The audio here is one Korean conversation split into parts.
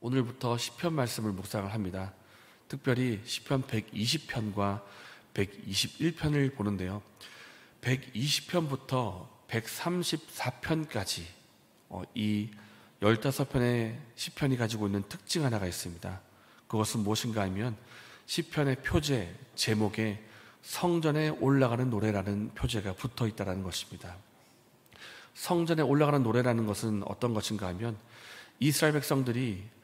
오늘부터 시편 말씀을 묵상을 합니다. 특별히 시편 120편과 121편을 보는데요. 120편부터 134편까지 이 15편의 시편이 가지고 있는 특징 하나가 있습니다. 그것은 무엇인가 하면 시편의 표제, 제목에 성전에 올라가는 노래라는 표제가 붙어 있다는 것입니다. 성전에 올라가는 노래라는 것은 어떤 것인가 하면 이스라엘 백성들이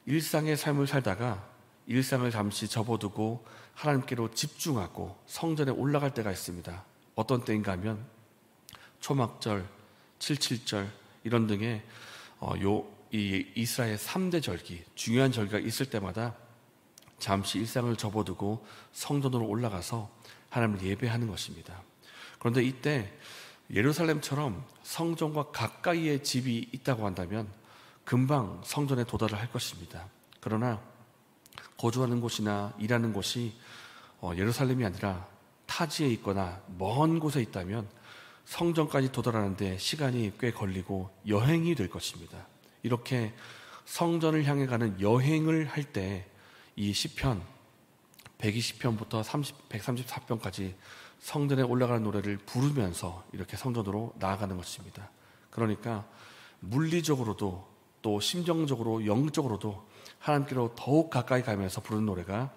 일상의 삶을 살다가 일상을 잠시 접어두고 하나님께로 집중하고 성전에 올라갈 때가 있습니다. 어떤 때인가 하면 초막절, 77절 이런 등의 이 이스라엘 3대 절기, 중요한 절기가 있을 때마다 잠시 일상을 접어두고 성전으로 올라가서 하나님을 예배하는 것입니다. 그런데 이때 예루살렘처럼 성전과 가까이에 집이 있다고 한다면 금방 성전에 도달을 할 것입니다. 그러나 거주하는 곳이나 일하는 곳이 예루살렘이 아니라 타지에 있거나 먼 곳에 있다면 성전까지 도달하는데 시간이 꽤 걸리고 여행이 될 것입니다. 이렇게 성전을 향해 가는 여행을 할 때 이 시편 120편부터 134편까지 성전에 올라가는 노래를 부르면서 이렇게 성전으로 나아가는 것입니다. 그러니까 물리적으로도 또 심정적으로 영적으로도 하나님께로 더욱 가까이 가면서 부르는 노래가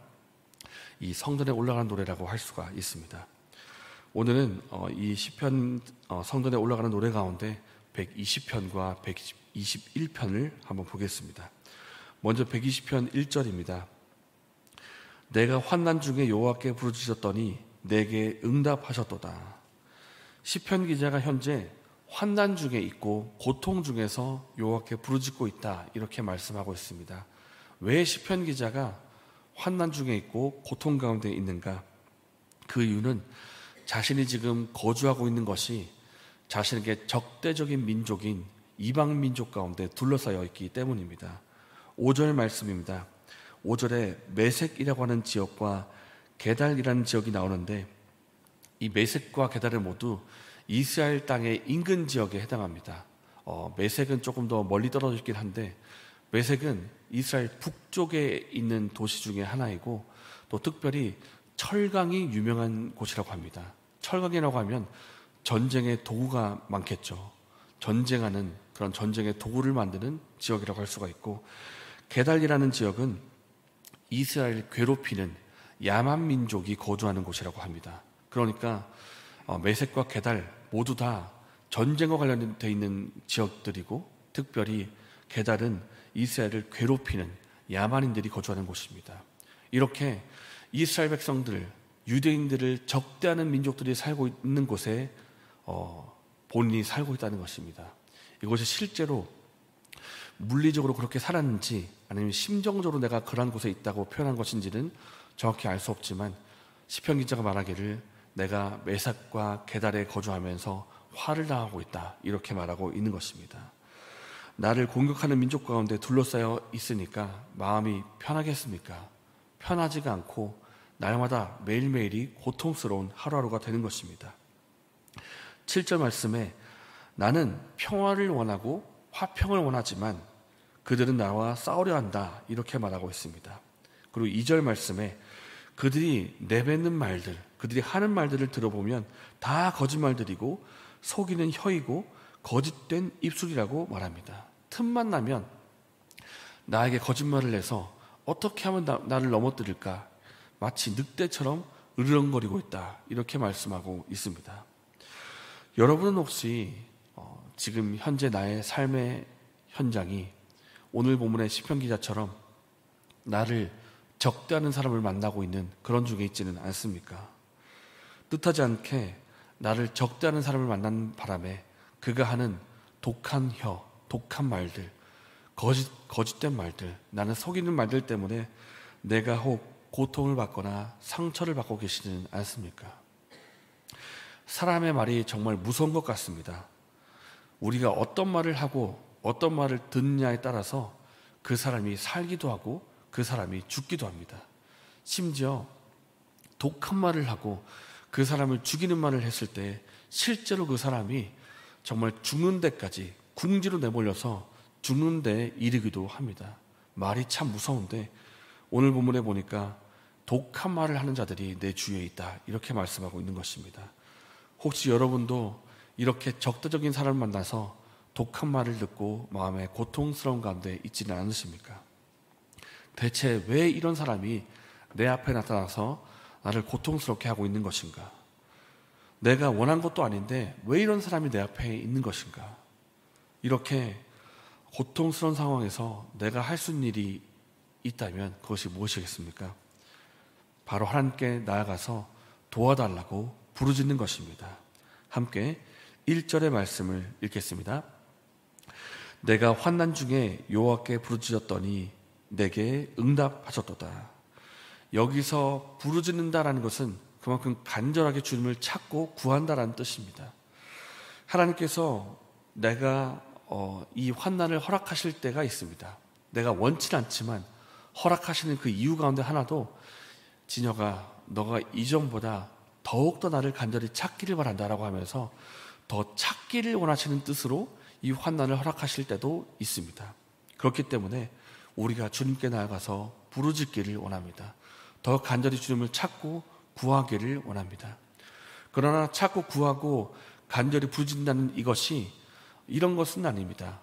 이 성전에 올라가는 노래라고 할 수가 있습니다. 오늘은 이 시편 성전에 올라가는 노래 가운데 120편과 121편을 한번 보겠습니다. 먼저 120편 1절입니다. 내가 환난 중에 여호와께 부르짖었더니 내게 응답하셨도다. 시편 기자가 현재 환난 중에 있고 고통 중에서 여호와께 부르짖고 있다 이렇게 말씀하고 있습니다. 왜 시편 기자가 환난 중에 있고 고통 가운데 있는가? 그 이유는 자신이 지금 거주하고 있는 것이 자신에게 적대적인 민족인 이방 민족 가운데 둘러싸여 있기 때문입니다. 5절 말씀입니다. 5절에 메색이라고 하는 지역과 게달이라는 지역이 나오는데 이 메색과 게달은 모두 이스라엘 땅의 인근 지역에 해당합니다. 메색은 조금 더 멀리 떨어져 있긴 한데 메색은 이스라엘 북쪽에 있는 도시 중에 하나이고 또 특별히 철강이 유명한 곳이라고 합니다. 철강이라고 하면 전쟁의 도구가 많겠죠. 전쟁하는 그런 전쟁의 도구를 만드는 지역이라고 할 수가 있고 게달이라는 지역은 이스라엘을 괴롭히는 야만 민족이 거주하는 곳이라고 합니다. 그러니까 메색과 게달 모두 다 전쟁과 관련되어 있는 지역들이고 특별히 게달은 이스라엘을 괴롭히는 야만인들이 거주하는 곳입니다. 이렇게 이스라엘 백성들, 유대인들을 적대하는 민족들이 살고 있는 곳에 본인이 살고 있다는 것입니다. 이것이 실제로 물리적으로 그렇게 살았는지 아니면 심정적으로 내가 그런 곳에 있다고 표현한 것인지는 정확히 알 수 없지만 시편 기자가 말하기를 내가 메삭과 게달에 거주하면서 화를 당하고 있다 이렇게 말하고 있는 것입니다. 나를 공격하는 민족 가운데 둘러싸여 있으니까 마음이 편하겠습니까? 편하지가 않고 날마다 매일매일이 고통스러운 하루하루가 되는 것입니다. 7절 말씀에 나는 평화를 원하고 화평을 원하지만 그들은 나와 싸우려 한다 이렇게 말하고 있습니다. 그리고 2절 말씀에 그들이 내뱉는 말들, 그들이 하는 말들을 들어보면 다 거짓말들이고 속이는 혀이고 거짓된 입술이라고 말합니다. 틈만 나면 나에게 거짓말을 해서 어떻게 하면 나를 넘어뜨릴까 마치 늑대처럼 으르렁거리고 있다 이렇게 말씀하고 있습니다. 여러분은 혹시 지금 현재 나의 삶의 현장이 오늘 본문의 시편 기자처럼 나를 적대하는 사람을 만나고 있는 그런 중에 있지는 않습니까? 뜻하지 않게 나를 적대하는 사람을 만난 바람에 그가 하는 독한 혀, 독한 말들, 거짓된 말들, 나는 속이는 말들 때문에 내가 혹 고통을 받거나 상처를 받고 계시지는 않습니까? 사람의 말이 정말 무서운 것 같습니다. 우리가 어떤 말을 하고 어떤 말을 듣느냐에 따라서 그 사람이 살기도 하고 그 사람이 죽기도 합니다. 심지어 독한 말을 하고 그 사람을 죽이는 말을 했을 때 실제로 그 사람이 정말 죽는 데까지 궁지로 내몰려서 죽는 데 이르기도 합니다. 말이 참 무서운데 오늘 본문에 보니까 독한 말을 하는 자들이 내 주위에 있다, 이렇게 말씀하고 있는 것입니다. 혹시 여러분도 이렇게 적대적인 사람을 만나서 독한 말을 듣고 마음에 고통스러운 가운데 있지는 않으십니까? 대체 왜 이런 사람이 내 앞에 나타나서 나를 고통스럽게 하고 있는 것인가? 내가 원한 것도 아닌데 왜 이런 사람이 내 앞에 있는 것인가? 이렇게 고통스러운 상황에서 내가 할 수 있는 일이 있다면 그것이 무엇이겠습니까? 바로 하나님께 나아가서 도와달라고 부르짖는 것입니다. 함께 1절의 말씀을 읽겠습니다. 내가 환난 중에 여호와께 부르짖었더니 내게 응답하셨도다. 여기서 부르짖는다라는 것은 그만큼 간절하게 주님을 찾고 구한다라는 뜻입니다. 하나님께서 내가 이 환난을 허락하실 때가 있습니다. 내가 원치는 않지만 허락하시는 그 이유 가운데 하나도 진여가 너가 이전보다 더욱더 나를 간절히 찾기를 바란다라고 하면서 더 찾기를 원하시는 뜻으로 이 환난을 허락하실 때도 있습니다. 그렇기 때문에 우리가 주님께 나아가서 부르짖기를 원합니다. 더 간절히 주님을 찾고 구하기를 원합니다. 그러나 찾고 구하고 간절히 부르짖는다는 이것이 이런 것은 아닙니다.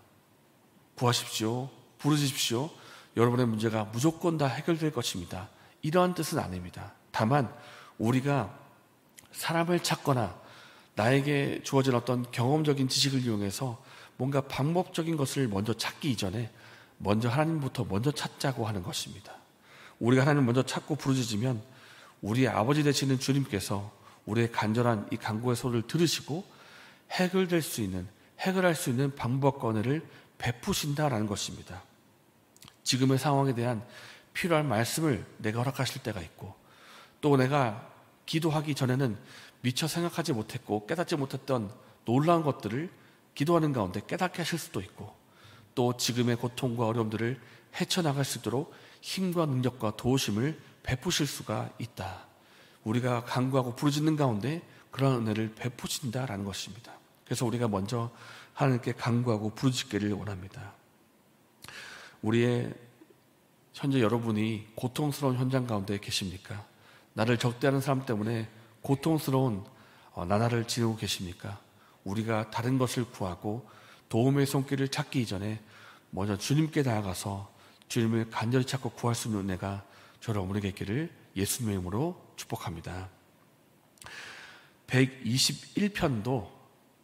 구하십시오, 부르짖으십시오, 여러분의 문제가 무조건 다 해결될 것입니다, 이러한 뜻은 아닙니다. 다만 우리가 사람을 찾거나 나에게 주어진 어떤 경험적인 지식을 이용해서 뭔가 방법적인 것을 먼저 찾기 이전에 먼저 하나님부터 먼저 찾자고 하는 것입니다. 우리가 하나님을 먼저 찾고 부르짖으면 우리의 아버지 되시는 주님께서 우리의 간절한 이 간구의 소리를 들으시고 해결할 수 있는 방법과 은혜를 베푸신다라는 것입니다. 지금의 상황에 대한 필요한 말씀을 내가 허락하실 때가 있고, 또 내가 기도하기 전에는 미처 생각하지 못했고 깨닫지 못했던 놀라운 것들을 기도하는 가운데 깨닫게 하실 수도 있고, 또 지금의 고통과 어려움들을 헤쳐나갈 수 있도록 힘과 능력과 도우심을 베푸실 수가 있다. 우리가 간구하고 부르짖는 가운데 그런 은혜를 베푸신다라는 것입니다. 그래서 우리가 먼저 하나님께 간구하고 부르짖기를 원합니다. 우리의 현재 여러분이 고통스러운 현장 가운데 계십니까? 나를 적대하는 사람 때문에 고통스러운 나날을 지내고 계십니까? 우리가 다른 것을 구하고 도움의 손길을 찾기 이전에 먼저 주님께 나아가서 주님을 간절히 찾고 구할 수 있는 은혜가 저와 여러분에게 있기를 예수님의 이름으로 축복합니다. 121편도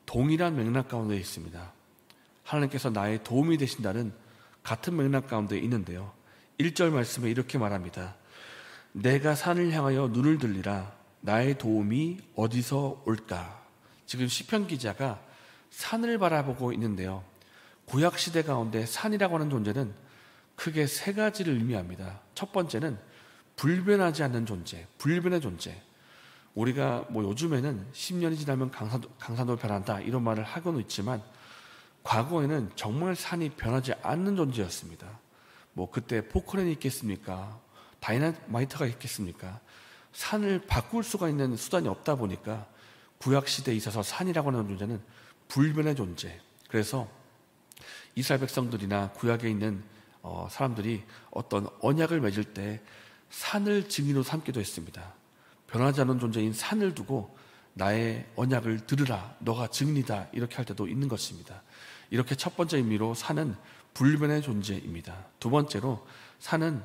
동일한 맥락 가운데 있습니다. 하나님께서 나의 도움이 되신다는 같은 맥락 가운데 있는데요, 1절 말씀에 이렇게 말합니다. 내가 산을 향하여 눈을 들리라. 나의 도움이 어디서 올까? 지금 시편 기자가 산을 바라보고 있는데요, 구약시대 가운데 산이라고 하는 존재는 크게 세 가지를 의미합니다. 첫 번째는 불변하지 않는 존재, 불변의 존재. 우리가 요즘에는 10년이 지나면 강산도 변한다 이런 말을 하고는 있지만 과거에는 정말 산이 변하지 않는 존재였습니다. 그때 포크레인이 있겠습니까? 다이나마이트가 있겠습니까? 산을 바꿀 수가 있는 수단이 없다 보니까 구약시대에 있어서 산이라고 하는 존재는 불변의 존재. 그래서 이스라엘 백성들이나 구약에 있는 사람들이 어떤 언약을 맺을 때 산을 증인으로 삼기도 했습니다. 변하지 않는 존재인 산을 두고 나의 언약을 들으라, 너가 증인이다, 이렇게 할 때도 있는 것입니다. 이렇게 첫 번째 의미로 산은 불변의 존재입니다. 두 번째로 산은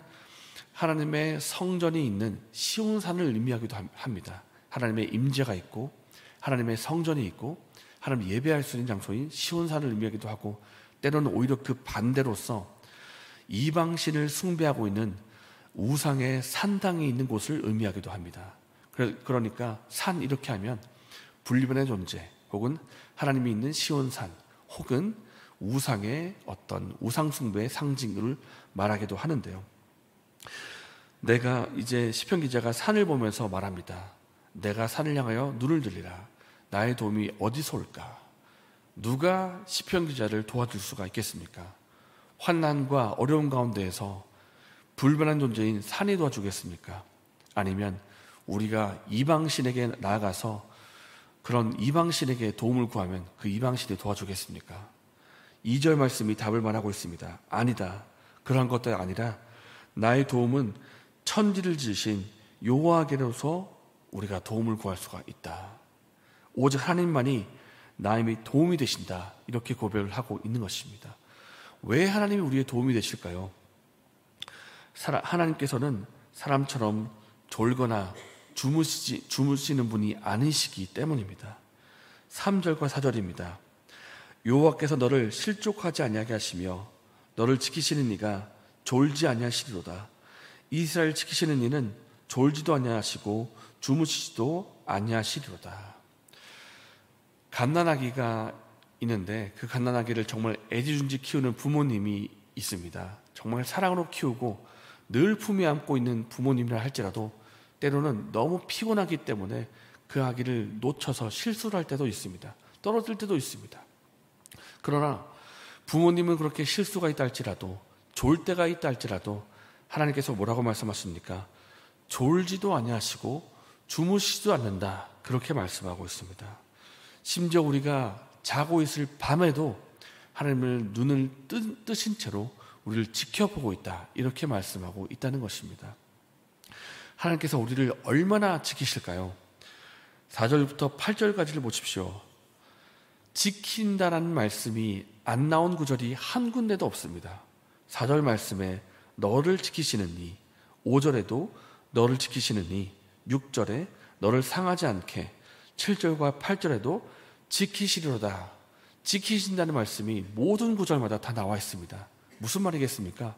하나님의 성전이 있는 시온산을 의미하기도 합니다. 하나님의 임재가 있고 하나님의 성전이 있고 하나님 예배할 수 있는 장소인 시온산을 의미하기도 하고, 때로는 오히려 그 반대로서 이방신을 숭배하고 있는 우상의 산당이 있는 곳을 의미하기도 합니다. 그러니까 산 이렇게 하면 불변의 존재, 혹은 하나님이 있는 시온산, 혹은 우상의 어떤 우상 숭배의 상징을 말하기도 하는데요, 내가 이제 시편 기자가 산을 보면서 말합니다. 내가 산을 향하여 눈을 들리라. 나의 도움이 어디서 올까? 누가 시편 기자를 도와줄 수가 있겠습니까? 환난과 어려움 가운데에서 불변한 존재인 산이 도와주겠습니까? 아니면 우리가 이방신에게 나아가서 그런 이방신에게 도움을 구하면 그 이방신이 도와주겠습니까? 2절 말씀이 답을 말하고 있습니다. 아니다. 그러한 것도 아니라 나의 도움은 천지를 지으신 여호와께로서 우리가 도움을 구할 수가 있다. 오직 하나님만이 나의 도움이 되신다. 이렇게 고백을 하고 있는 것입니다. 왜 하나님이 우리의 도움이 되실까요? 하나님께서는 사람처럼 졸거나 주무시는 분이 아니시기 때문입니다. 3절과 4절입니다. 여호와께서 너를 실족하지 아니하게 하시며 너를 지키시는 이가 졸지 아니하시리로다. 이스라엘 지키시는 이는 졸지도 아니하시고 주무시지도 아니하시리로다. 갓난아기가 있는데 그 갓난아기를 정말 애지중지 키우는 부모님이 있습니다. 정말 사랑으로 키우고 늘 품에 안고 있는 부모님이라 할지라도 때로는 너무 피곤하기 때문에 그 아기를 놓쳐서 실수를 할 때도 있습니다. 떨어질 때도 있습니다. 그러나 부모님은 그렇게 실수가 있다 할지라도 졸 때가 있다 할지라도 하나님께서 뭐라고 말씀하십니까? 졸지도 아니하시고 주무시지도 않는다. 그렇게 말씀하고 있습니다. 심지어 우리가 자고 있을 밤에도 하나님을 눈을 뜨신 채로 우리를 지켜보고 있다. 이렇게 말씀하고 있다는 것입니다. 하나님께서 우리를 얼마나 지키실까요? 4절부터 8절까지를 보십시오. 지킨다라는 말씀이 안 나온 구절이 한 군데도 없습니다. 4절 말씀에 너를 지키시는 이, 5절에도 너를 지키시는 이, 6절에 너를 상하지 않게, 7절과 8절에도 지키시리로다. 지키신다는 말씀이 모든 구절마다 다 나와 있습니다. 무슨 말이겠습니까?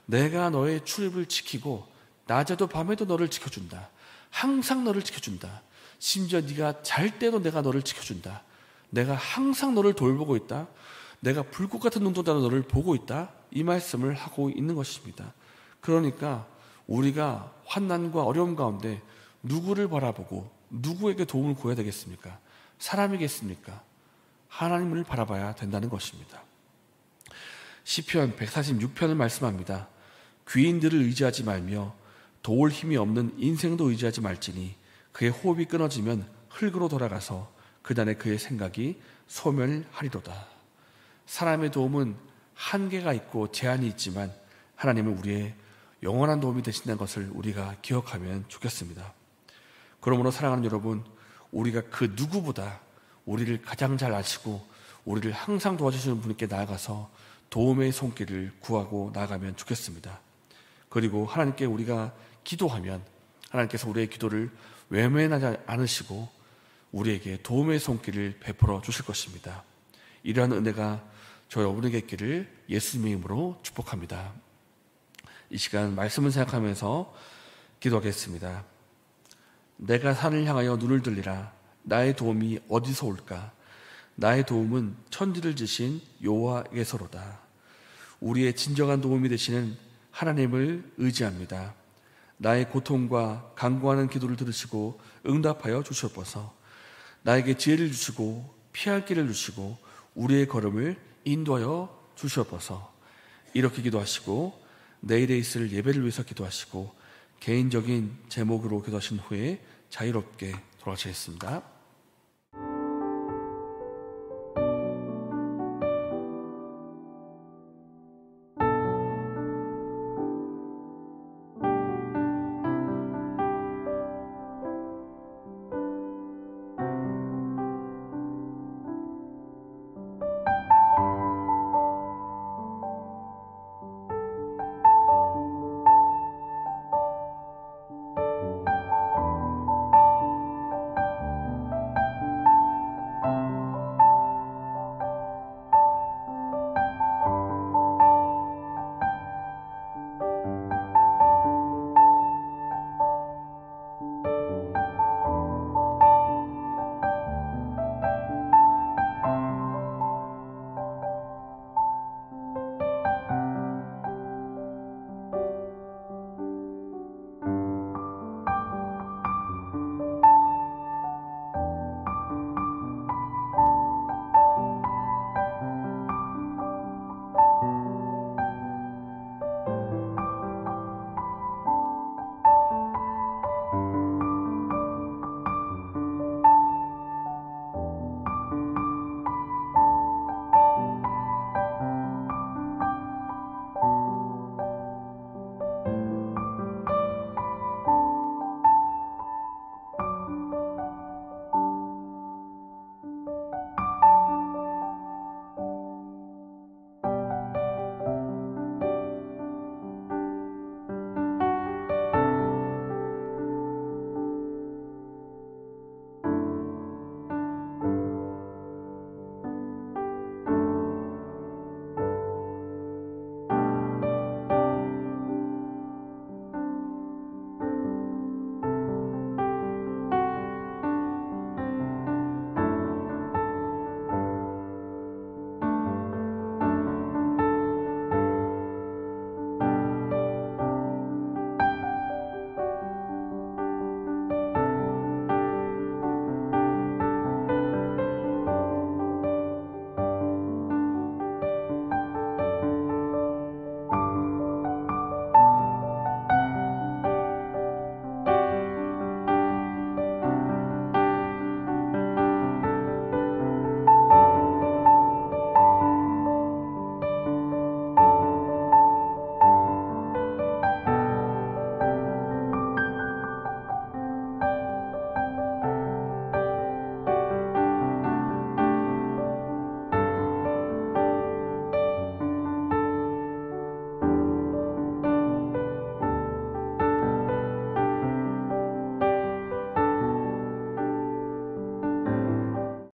내가 너의 출입을 지키고 낮에도 밤에도 너를 지켜준다. 항상 너를 지켜준다. 심지어 네가 잘 때도 내가 너를 지켜준다. 내가 항상 너를 돌보고 있다. 내가 불꽃 같은 눈동자로 너를 보고 있다. 이 말씀을 하고 있는 것입니다. 그러니까 우리가 환난과 어려움 가운데 누구를 바라보고 누구에게 도움을 구해야 되겠습니까? 사람이겠습니까? 하나님을 바라봐야 된다는 것입니다. 시편 146편을 말씀합니다. 귀인들을 의지하지 말며 도울 힘이 없는 인생도 의지하지 말지니 그의 호흡이 끊어지면 흙으로 돌아가서 그날에 그의 생각이 소멸하리로다. 사람의 도움은 한계가 있고 제한이 있지만 하나님은 우리의 영원한 도움이 되신다는 것을 우리가 기억하면 좋겠습니다. 그러므로 사랑하는 여러분, 우리가 그 누구보다 우리를 가장 잘 아시고 우리를 항상 도와주시는 분께 나아가서 도움의 손길을 구하고 나아가면 좋겠습니다. 그리고 하나님께 우리가 기도하면 하나님께서 우리의 기도를 외면하지 않으시고 우리에게 도움의 손길을 베풀어 주실 것입니다. 이러한 은혜가 저희 여러분에게 있기를 예수님의 이름으로 축복합니다. 이 시간 말씀을 생각하면서 기도하겠습니다. 내가 산을 향하여 눈을 들리라. 나의 도움이 어디서 올까? 나의 도움은 천지를 지신 여호와께서로다. 우리의 진정한 도움이 되시는 하나님을 의지합니다. 나의 고통과 간구하는 기도를 들으시고 응답하여 주시옵소서. 나에게 지혜를 주시고 피할 길을 주시고 우리의 걸음을 인도하여 주시옵소서. 이렇게 기도하시고 내일에 있을 예배를 위해서 기도하시고 개인적인 제목으로 기도하신 후에 자유롭게 돌아가시겠습니다.